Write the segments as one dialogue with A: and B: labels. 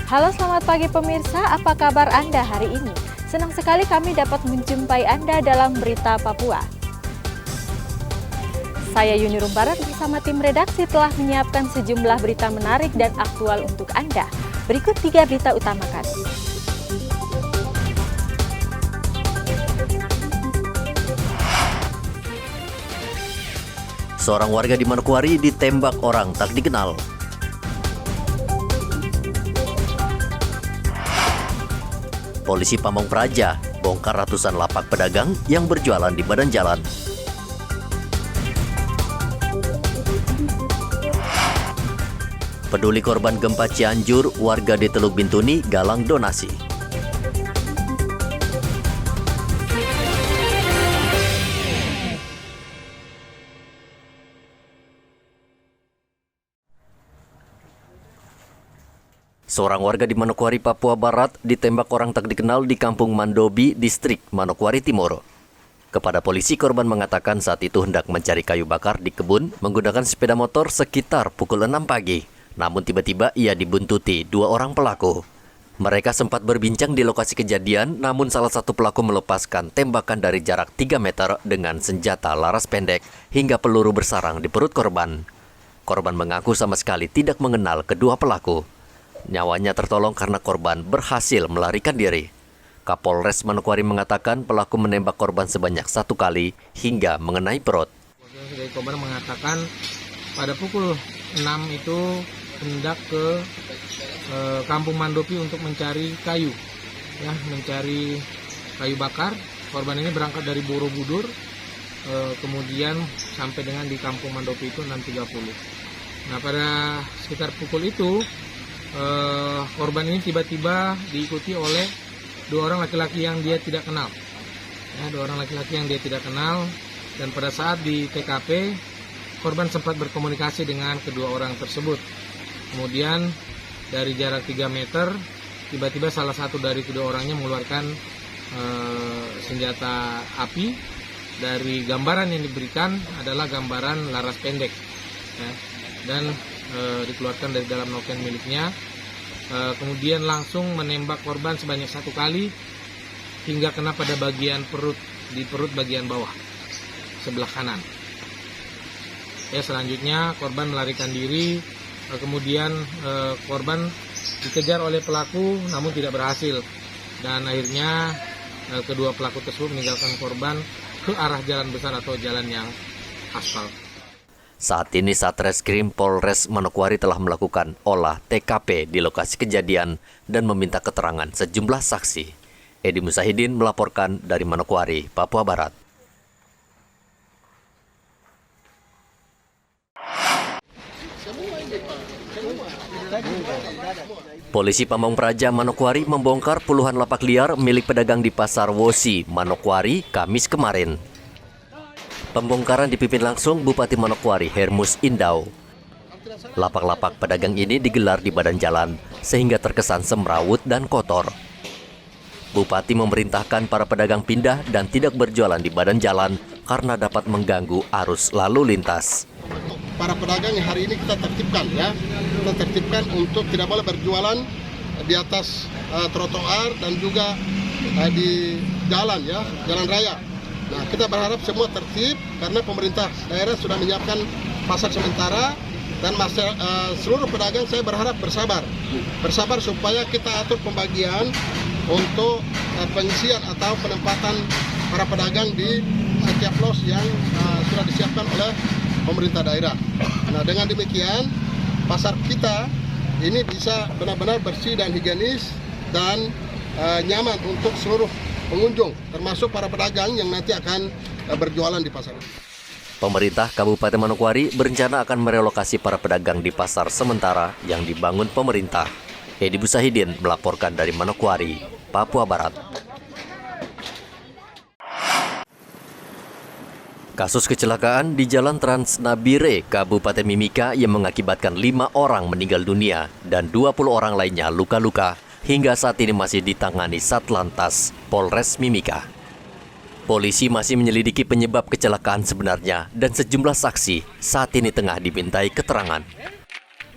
A: Halo, selamat pagi pemirsa, apa kabar Anda hari ini? Senang sekali kami dapat menjumpai Anda dalam Berita Papua. Saya Yuni Rumbarak bersama tim redaksi telah menyiapkan sejumlah berita menarik dan aktual untuk Anda. Berikut 3 berita utama kami.
B: Seorang warga di Manokwari ditembak orang tak dikenal. Polisi Pamong Praja bongkar ratusan lapak pedagang yang berjualan di badan jalan. Peduli korban gempa Cianjur, warga di Teluk Bintuni galang donasi. Seorang warga di Manokwari, Papua Barat ditembak orang tak dikenal di Kampung Mandobi, distrik Manokwari Timur. Kepada polisi, korban mengatakan saat itu hendak mencari kayu bakar di kebun menggunakan sepeda motor sekitar pukul 6 pagi. Namun tiba-tiba ia dibuntuti 2 orang pelaku. Mereka sempat berbincang di lokasi kejadian, namun salah satu pelaku melepaskan tembakan dari jarak 3 meter dengan senjata laras pendek hingga peluru bersarang di perut korban. Korban mengaku sama sekali tidak mengenal kedua pelaku. Nyawanya tertolong karena korban berhasil melarikan diri. Kapolres Manokwari mengatakan pelaku menembak korban sebanyak 1 kali hingga mengenai perut.
C: Dari korban mengatakan pada pukul 6 itu hendak ke Kampung Mandopi untuk mencari kayu, mencari kayu bakar. Korban ini berangkat dari Borobudur, kemudian sampai dengan di Kampung Mandopi itu 6.30. Nah, pada sekitar pukul itu korban ini tiba-tiba diikuti oleh 2 orang laki-laki yang dia tidak kenal. 2 orang laki-laki yang dia tidak kenal, dan pada saat di TKP korban sempat berkomunikasi dengan kedua orang tersebut. Kemudian dari jarak 3 meter tiba-tiba salah satu dari kedua orangnya mengeluarkan senjata api. Dari gambaran yang diberikan adalah gambaran laras pendek, dan dikeluarkan dari dalam noken miliknya, kemudian langsung menembak korban sebanyak 1 kali hingga kena pada bagian perut, di perut bagian bawah sebelah kanan. Selanjutnya korban melarikan diri, kemudian korban dikejar oleh pelaku namun tidak berhasil, dan akhirnya kedua pelaku tersebut meninggalkan korban ke arah jalan besar atau jalan yang aspal.
B: Saat ini Satreskrim Polres Manokwari telah melakukan olah TKP di lokasi kejadian dan meminta keterangan sejumlah saksi. Edi Musahidin melaporkan dari Manokwari, Papua Barat. Polisi Pamong Praja Manokwari membongkar puluhan lapak liar milik pedagang di Pasar Wosi, Manokwari, Kamis kemarin. Pembongkaran dipimpin langsung Bupati Manokwari Hermus Indau. Lapak-lapak pedagang ini digelar di badan jalan sehingga terkesan semrawut dan kotor. Bupati memerintahkan para pedagang pindah dan tidak berjualan di badan jalan karena dapat mengganggu arus lalu lintas.
D: Para pedagang yang hari ini kita tertibkan untuk tidak boleh berjualan di atas trotoar dan juga di jalan jalan raya. Nah, kita berharap semua tertib karena pemerintah daerah sudah menyiapkan pasar sementara, dan seluruh pedagang saya berharap bersabar supaya kita atur pembagian untuk pengisian atau penempatan para pedagang di setiap los yang sudah disiapkan oleh pemerintah daerah. Nah, dengan demikian pasar kita ini bisa benar-benar bersih dan higienis dan nyaman untuk seluruh pengunjung, termasuk para pedagang yang nanti akan berjualan di pasar.
B: Pemerintah Kabupaten Manokwari berencana akan merelokasi para pedagang di pasar sementara yang dibangun pemerintah. Edi Musahidin melaporkan dari Manokwari, Papua Barat. Kasus kecelakaan di Jalan Trans Nabire, Kabupaten Mimika yang mengakibatkan 5 orang meninggal dunia dan 20 orang lainnya luka-luka hingga saat ini masih ditangani Satlantas Polres Mimika. Polisi masih menyelidiki penyebab kecelakaan sebenarnya dan sejumlah saksi saat ini tengah dimintai keterangan.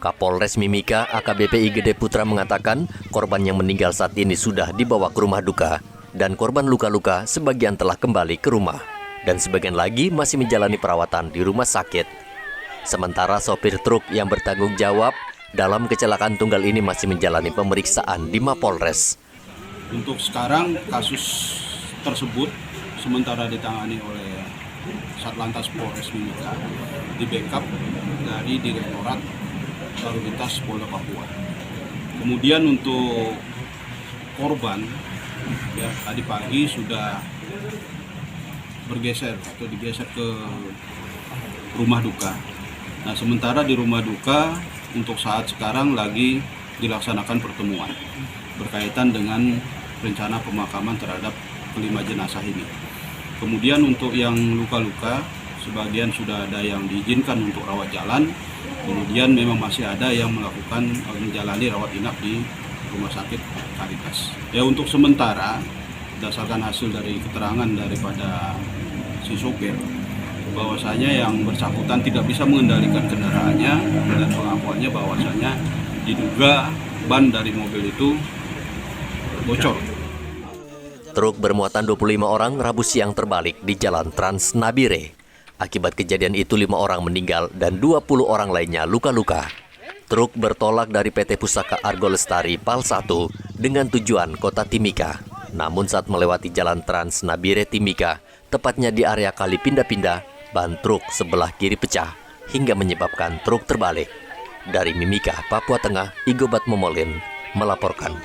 B: Kapolres Mimika AKBP Gede Putra mengatakan korban yang meninggal saat ini sudah dibawa ke rumah duka dan korban luka-luka sebagian telah kembali ke rumah dan sebagian lagi masih menjalani perawatan di rumah sakit. Sementara sopir truk yang bertanggung jawab dalam kecelakaan tunggal ini masih menjalani pemeriksaan di Mapolres.
E: Untuk sekarang kasus tersebut sementara ditangani oleh Satlantas Polres Mimika di backup dari Direktorat Lalu Lintas Polda Papua. Kemudian untuk korban ya tadi pagi sudah bergeser atau digeser ke rumah duka. Nah, sementara di rumah duka untuk saat sekarang lagi dilaksanakan pertemuan berkaitan dengan rencana pemakaman terhadap kelima jenazah ini. Kemudian untuk yang luka-luka, sebagian sudah ada yang diizinkan untuk rawat jalan, kemudian memang masih ada yang menjalani rawat inap di Rumah Sakit Caritas. Ya, untuk sementara, berdasarkan hasil dari keterangan daripada si sopir, bahwasanya yang bersangkutan tidak bisa mengendalikan kendaraannya dan pengakuannya bahwasanya diduga ban dari mobil itu bocor.
B: Truk bermuatan 25 orang Rabu siang terbalik di Jalan Trans Nabire. Akibat kejadian itu 5 orang meninggal dan 20 orang lainnya luka-luka. Truk bertolak dari PT Pusaka Argo Lestari Pal 1 dengan tujuan Kota Timika. Namun saat melewati Jalan Trans Nabire Timika, tepatnya di area kali pindah-pindah, ban truk sebelah kiri pecah hingga menyebabkan truk terbalik. Dari Mimika, Papua Tengah, Igobat Momolin melaporkan.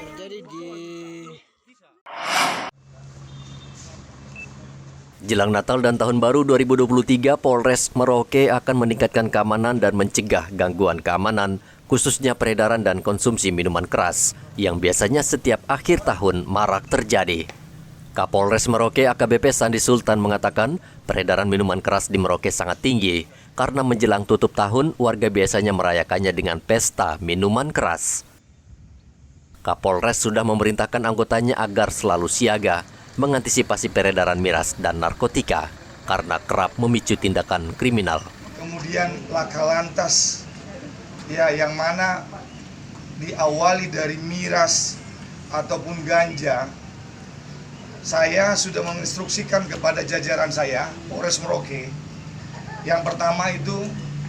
B: Jelang Natal dan Tahun Baru 2023, Polres Merauke akan meningkatkan keamanan dan mencegah gangguan keamanan, khususnya peredaran dan konsumsi minuman keras, yang biasanya setiap akhir tahun marak terjadi. Kapolres Merauke AKBP Sandi Sultan mengatakan, peredaran minuman keras di Merauke sangat tinggi, karena menjelang tutup tahun, warga biasanya merayakannya dengan pesta minuman keras. Kapolres sudah memerintahkan anggotanya agar selalu siaga, mengantisipasi peredaran miras dan narkotika karena kerap memicu tindakan kriminal.
F: Kemudian laka lantas ya yang mana diawali dari miras ataupun ganja. Saya sudah menginstruksikan kepada jajaran saya, Polres Merauke. Yang pertama itu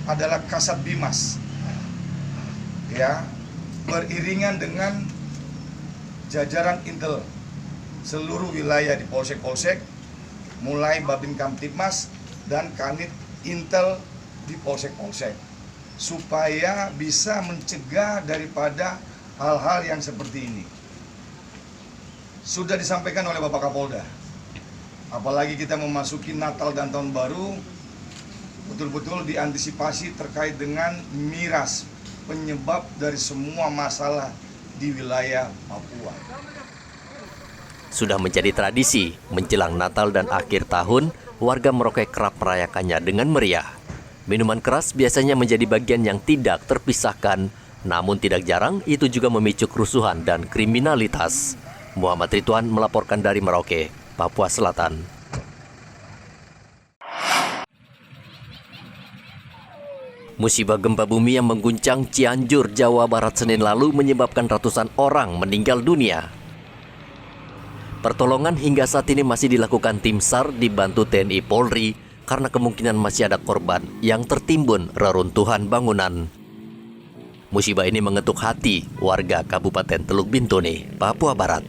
F: adalah Kasat Bimas. Ya, beriringan dengan jajaran Intel seluruh wilayah di polsek-polsek, mulai Babin Kamtibmas dan Kanit Intel di polsek-polsek, supaya bisa mencegah daripada hal-hal yang seperti ini. Sudah disampaikan oleh Bapak Kapolda, apalagi kita memasuki Natal dan Tahun Baru, betul-betul diantisipasi terkait dengan miras, penyebab dari semua masalah di wilayah Papua.
B: Sudah menjadi tradisi, menjelang Natal dan akhir tahun, warga Merauke kerap merayakannya dengan meriah. Minuman keras biasanya menjadi bagian yang tidak terpisahkan, namun tidak jarang itu juga memicu kerusuhan dan kriminalitas. Muhammad Ridwan melaporkan dari Merauke, Papua Selatan. Musibah gempa bumi yang mengguncang Cianjur, Jawa Barat Senin lalu menyebabkan ratusan orang meninggal dunia. Pertolongan hingga saat ini masih dilakukan tim SAR dibantu TNI Polri karena kemungkinan masih ada korban yang tertimbun reruntuhan bangunan. Musibah ini mengetuk hati warga Kabupaten Teluk Bintuni, Papua Barat.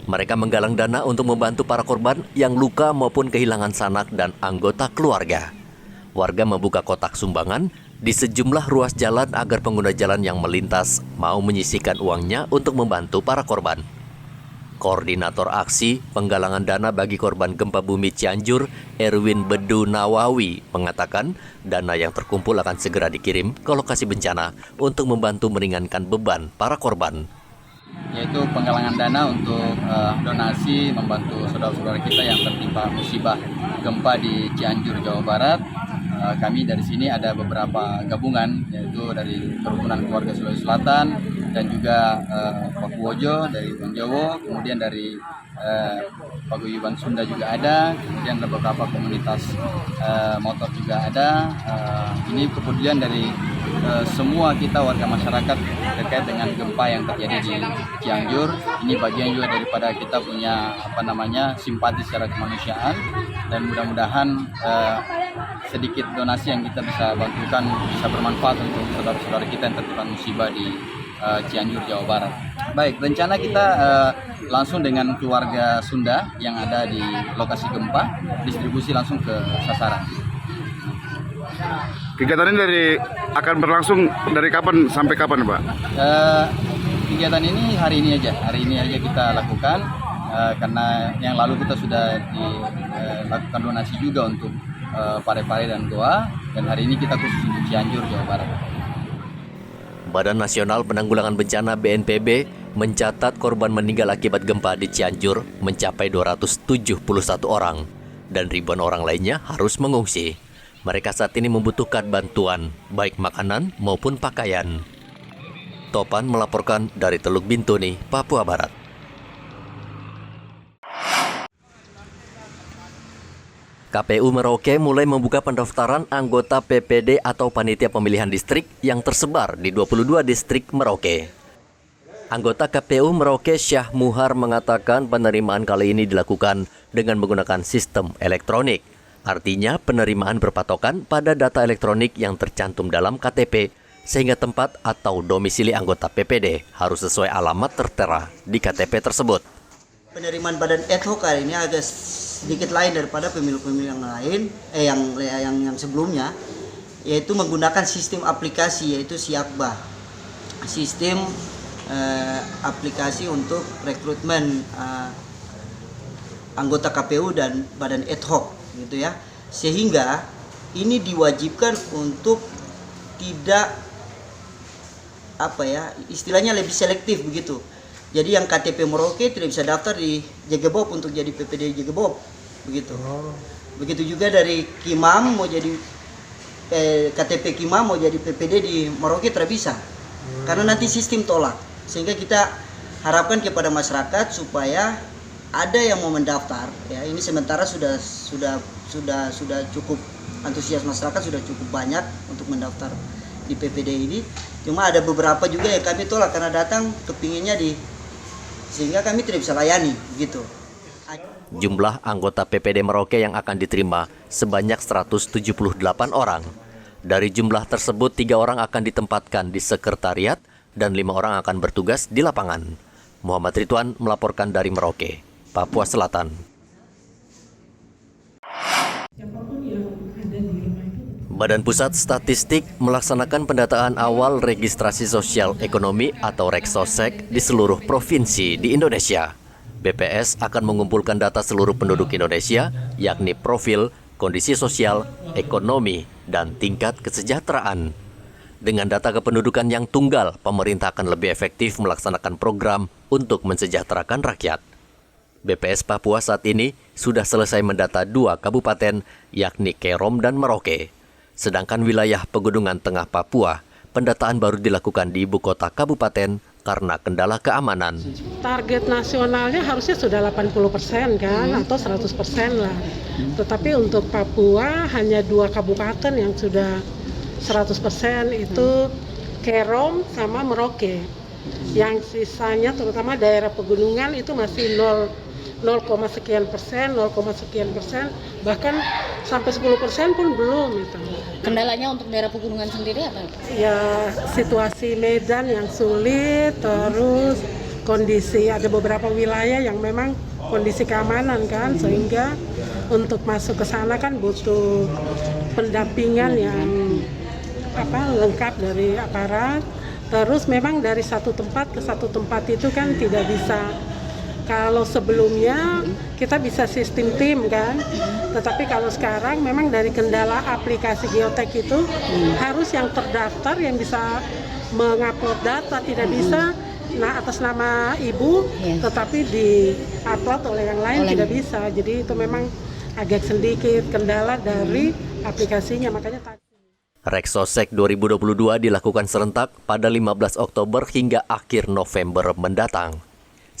B: Mereka menggalang dana untuk membantu para korban yang luka maupun kehilangan sanak dan anggota keluarga. Warga membuka kotak sumbangan di sejumlah ruas jalan agar pengguna jalan yang melintas mau menyisihkan uangnya untuk membantu para korban. Koordinator Aksi Penggalangan Dana bagi Korban Gempa Bumi Cianjur, Erwin Bedu Nawawi, mengatakan dana yang terkumpul akan segera dikirim ke lokasi bencana untuk membantu meringankan beban para korban.
G: Yaitu penggalangan dana untuk donasi membantu saudara-saudara kita yang tertimpa musibah gempa di Cianjur, Jawa Barat. Kami dari sini ada beberapa gabungan, yaitu dari Kerukunan Keluarga Sulawesi Selatan dan juga Pakuwojo dari Pulau Jawa, kemudian dari Paguyuban Sunda juga ada, kemudian ada beberapa komunitas motor juga ada. Ini kemudian dari semua kita warga masyarakat terkait dengan gempa yang terjadi di Cianjur. Ini bagian juga daripada kita punya simpati secara kemanusiaan, dan mudah-mudahan sedikit donasi yang kita bisa bantukan bisa bermanfaat untuk saudara-saudara kita yang tertimpa musibah di Cianjur, Jawa Barat. Baik, rencana kita langsung dengan keluarga Sunda yang ada di lokasi gempa, distribusi langsung ke sasaran.
H: Kegiatan ini akan berlangsung dari kapan sampai kapan, Pak?
G: Kegiatan ini hari ini aja kita lakukan, karena yang lalu kita sudah dilakukan donasi juga untuk Parepare dan Goa, dan hari ini kita khusus untuk Cianjur, Jawa Barat.
B: Badan Nasional Penanggulangan Bencana BNPB mencatat korban meninggal akibat gempa di Cianjur mencapai 271 orang dan ribuan orang lainnya harus mengungsi. Mereka saat ini membutuhkan bantuan, baik makanan maupun pakaian. Topan melaporkan dari Teluk Bintuni, Papua Barat. KPU Merauke mulai membuka pendaftaran anggota PPD atau Panitia Pemilihan Distrik yang tersebar di 22 distrik Merauke. Anggota KPU Merauke Syah Muhar mengatakan penerimaan kali ini dilakukan dengan menggunakan sistem elektronik. Artinya penerimaan berpatokan pada data elektronik yang tercantum dalam KTP, sehingga tempat atau domisili anggota PPD harus sesuai alamat tertera di KTP tersebut.
I: Penerimaan badan ad hoc kali ini agak sedikit lain daripada pemilu-pemilu yang lain, yang sebelumnya, yaitu menggunakan sistem aplikasi, yaitu Siakba, sistem aplikasi untuk rekrutmen anggota KPU dan badan ad hoc, gitu ya, sehingga ini diwajibkan untuk tidak istilahnya lebih selektif begitu. Jadi yang KTP Merauke tidak bisa daftar di Jegebob untuk jadi PPD Jegebob, begitu. Begitu juga dari Kimam mau jadi KTP Kimam mau jadi PPD di Merauke tidak bisa, karena nanti sistem tolak. Sehingga kita harapkan kepada masyarakat supaya ada yang mau mendaftar. Ya, ini sementara sudah cukup antusias masyarakat, sudah cukup banyak untuk mendaftar di PPD ini. Cuma ada beberapa juga yang kami tolak karena datang kepinginnya sehingga kami tidak bisa layani gitu.
B: Jumlah anggota PPD Merauke yang akan diterima sebanyak 178 orang. Dari jumlah tersebut 3 orang akan ditempatkan di sekretariat dan 5 orang akan bertugas di lapangan. Muhammad Ridwan melaporkan dari Merauke, Papua Selatan. Badan Pusat Statistik melaksanakan pendataan awal registrasi sosial ekonomi atau Reksosek di seluruh provinsi di Indonesia. BPS akan mengumpulkan data seluruh penduduk Indonesia, yakni profil, kondisi sosial, ekonomi, dan tingkat kesejahteraan. Dengan data kependudukan yang tunggal, pemerintah akan lebih efektif melaksanakan program untuk mensejahterakan rakyat. BPS Papua saat ini sudah selesai mendata 2 kabupaten, yakni Kerom dan Merauke. Sedangkan wilayah Pegunungan Tengah Papua, pendataan baru dilakukan di ibu kota kabupaten karena kendala keamanan.
J: Target nasionalnya harusnya sudah 80% kan, atau 100% lah. Tetapi untuk Papua hanya 2 kabupaten yang sudah 100%, itu Kerom sama Merauke. Yang sisanya terutama daerah pegunungan itu masih 0 sekian persen, bahkan sampai 10% pun belum itu.
K: Kendalanya untuk daerah pegunungan sendiri apa?
J: Ya situasi medan yang sulit, terus kondisi ada beberapa wilayah yang memang kondisi keamanan kan, sehingga untuk masuk ke sana kan butuh pendampingan yang lengkap dari aparat. Terus memang dari satu tempat ke satu tempat itu kan tidak bisa. Kalau sebelumnya kita bisa sistem tim kan, tetapi kalau sekarang memang dari kendala aplikasi geotek itu harus yang terdaftar yang bisa mengupload data, tidak bisa atas nama ibu, tetapi di-upload oleh yang lain tidak bisa. Jadi itu memang agak sedikit kendala dari aplikasinya, makanya tadi.
B: Reksosek 2022 dilakukan serentak pada 15 Oktober hingga akhir November mendatang.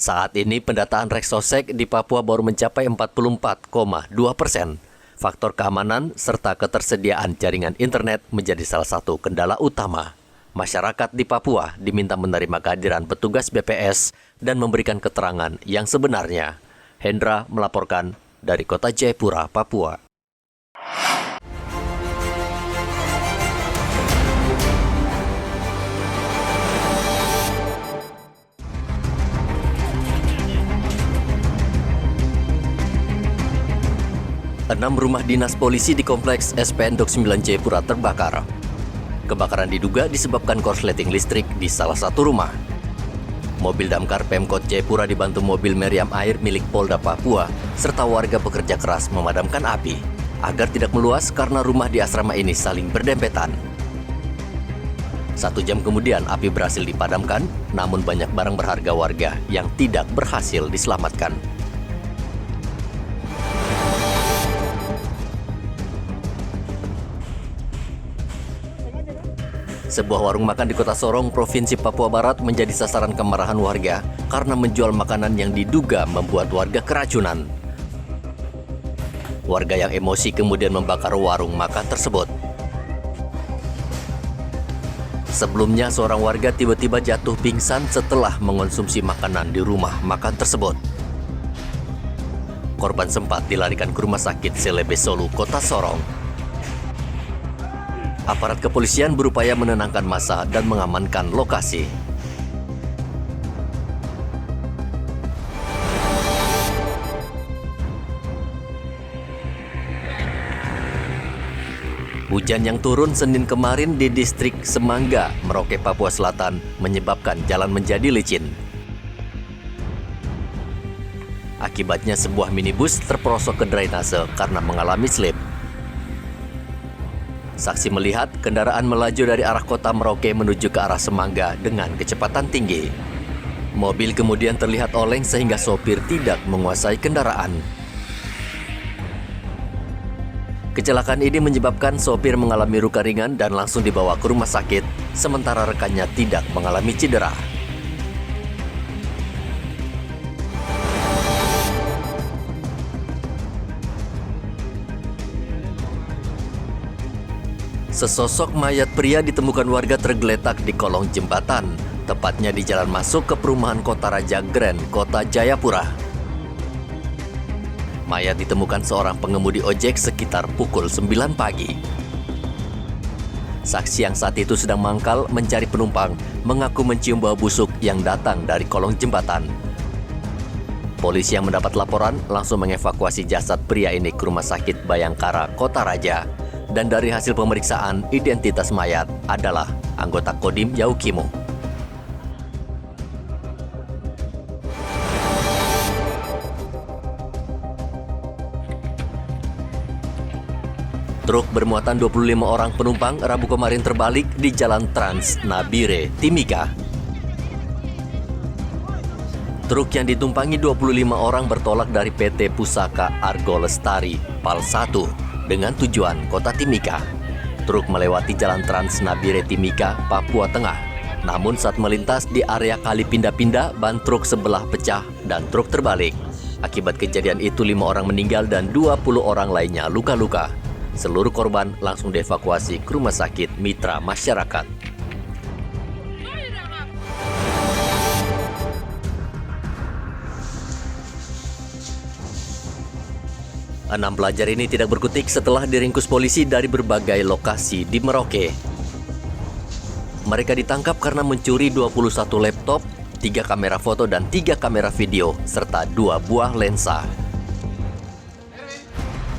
B: Saat ini pendataan Reksosek di Papua baru mencapai 44,2%. Faktor keamanan serta ketersediaan jaringan internet menjadi salah satu kendala utama. Masyarakat di Papua diminta menerima kehadiran petugas BPS dan memberikan keterangan yang sebenarnya. Hendra melaporkan dari Kota Jayapura, Papua. Enam rumah dinas polisi di kompleks SPN Dok 9 Jayapura terbakar. Kebakaran diduga disebabkan korsleting listrik di salah satu rumah. Mobil damkar Pemkot Jayapura dibantu mobil meriam air milik Polda Papua serta warga bekerja keras memadamkan api agar tidak meluas karena rumah di asrama ini saling berdempetan. 1 jam kemudian api berhasil dipadamkan, namun banyak barang berharga warga yang tidak berhasil diselamatkan. Sebuah warung makan di Kota Sorong, Provinsi Papua Barat menjadi sasaran kemarahan warga karena menjual makanan yang diduga membuat warga keracunan. Warga yang emosi kemudian membakar warung makan tersebut. Sebelumnya, seorang warga tiba-tiba jatuh pingsan setelah mengonsumsi makanan di rumah makan tersebut. Korban sempat dilarikan ke Rumah Sakit Selebe Solu, Kota Sorong. Aparat kepolisian berupaya menenangkan massa dan mengamankan lokasi. Hujan yang turun Senin kemarin di distrik Semangga, Merauke, Papua Selatan menyebabkan jalan menjadi licin. Akibatnya sebuah minibus terperosok ke drainase karena mengalami slip. Saksi melihat kendaraan melaju dari arah kota Merauke menuju ke arah Semangga dengan kecepatan tinggi. Mobil kemudian terlihat oleng sehingga sopir tidak menguasai kendaraan. Kecelakaan ini menyebabkan sopir mengalami luka ringan dan langsung dibawa ke rumah sakit, sementara rekannya tidak mengalami cedera. Sesosok mayat pria ditemukan warga tergeletak di kolong jembatan, tepatnya di jalan masuk ke perumahan Kota Raja Grand, Kota Jayapura. Mayat ditemukan seorang pengemudi ojek sekitar pukul 9 pagi. Saksi yang saat itu sedang mangkal mencari penumpang mengaku mencium bau busuk yang datang dari kolong jembatan. Polisi yang mendapat laporan langsung mengevakuasi jasad pria ini ke Rumah Sakit Bayangkara, Kota Raja. Dan dari hasil pemeriksaan, identitas mayat adalah anggota Kodim Yaukimo. Truk bermuatan 25 orang penumpang Rabu kemarin terbalik di Jalan Trans Nabire, Timika. Truk yang ditumpangi 25 orang bertolak dari PT Pusaka Argo Lestari, PAL 1. Dengan tujuan Kota Timika. Truk melewati Jalan Trans Nabire Timika, Papua Tengah. Namun saat melintas di area kali pindah-pindah, ban truk sebelah pecah dan truk terbalik. Akibat kejadian itu 5 orang meninggal dan 20 orang lainnya luka-luka. Seluruh korban langsung dievakuasi ke Rumah Sakit Mitra Masyarakat. 6 pelajar ini tidak berkutik setelah diringkus polisi dari berbagai lokasi di Merauke. Mereka ditangkap karena mencuri 21 laptop, 3 kamera foto dan 3 kamera video, serta 2 buah lensa.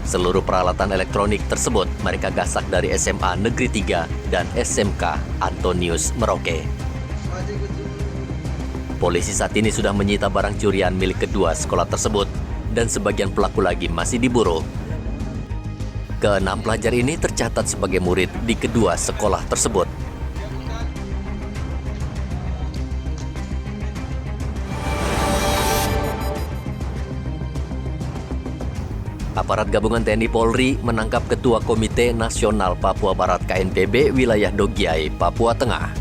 B: Seluruh peralatan elektronik tersebut mereka gasak dari SMA Negeri 3 dan SMK Antonius Merauke. Polisi saat ini sudah menyita barang curian milik kedua sekolah tersebut dan sebagian pelaku lagi masih diburu. Ke-6 pelajar ini tercatat sebagai murid di kedua sekolah tersebut. Aparat gabungan TNI Polri menangkap Ketua Komite Nasional Papua Barat KNPB wilayah Dogiai, Papua Tengah.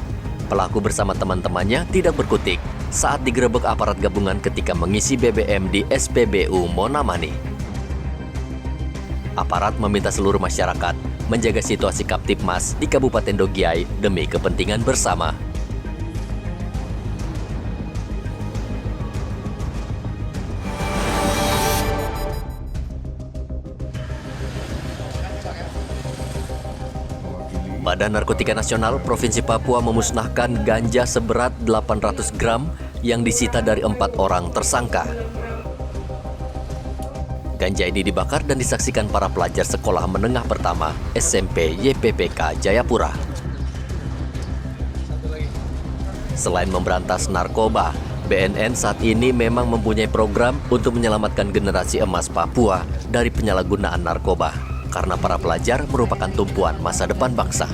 B: Pelaku bersama teman-temannya tidak berkutik saat digerebek aparat gabungan ketika mengisi BBM di SPBU Monamani. Aparat meminta seluruh masyarakat menjaga situasi Kamtibmas di Kabupaten Dogiai demi kepentingan bersama. Badan Narkotika Nasional Provinsi Papua memusnahkan ganja seberat 800 gram yang disita dari 4 orang tersangka. Ganja ini dibakar dan disaksikan para pelajar sekolah menengah pertama SMP YPPK Jayapura. Selain memberantas narkoba, BNN saat ini memang mempunyai program untuk menyelamatkan generasi emas Papua dari penyalahgunaan narkoba, karena para pelajar merupakan tumpuan masa depan bangsa.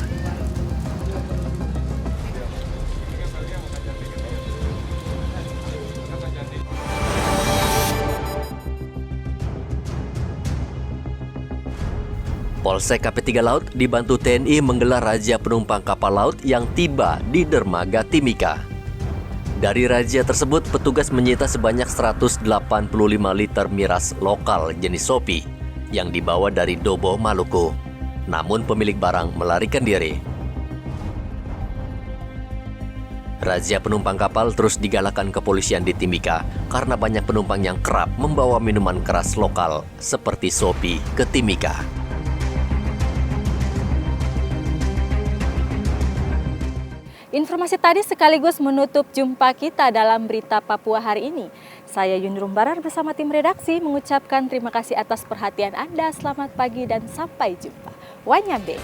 B: Polsek KP3 Laut dibantu TNI menggelar razia penumpang kapal laut yang tiba di dermaga Timika. Dari razia tersebut, petugas menyita sebanyak 185 liter miras lokal jenis Sopi yang dibawa dari Dobo, Maluku. Namun pemilik barang melarikan diri. Razia penumpang kapal terus digalakan kepolisian di Timika karena banyak penumpang yang kerap membawa minuman keras lokal seperti Sopi ke Timika.
A: Informasi tadi sekaligus menutup jumpa kita dalam Berita Papua hari ini. Saya Yunrum Barar bersama tim redaksi mengucapkan terima kasih atas perhatian Anda. Selamat pagi dan sampai jumpa. Wanyambe.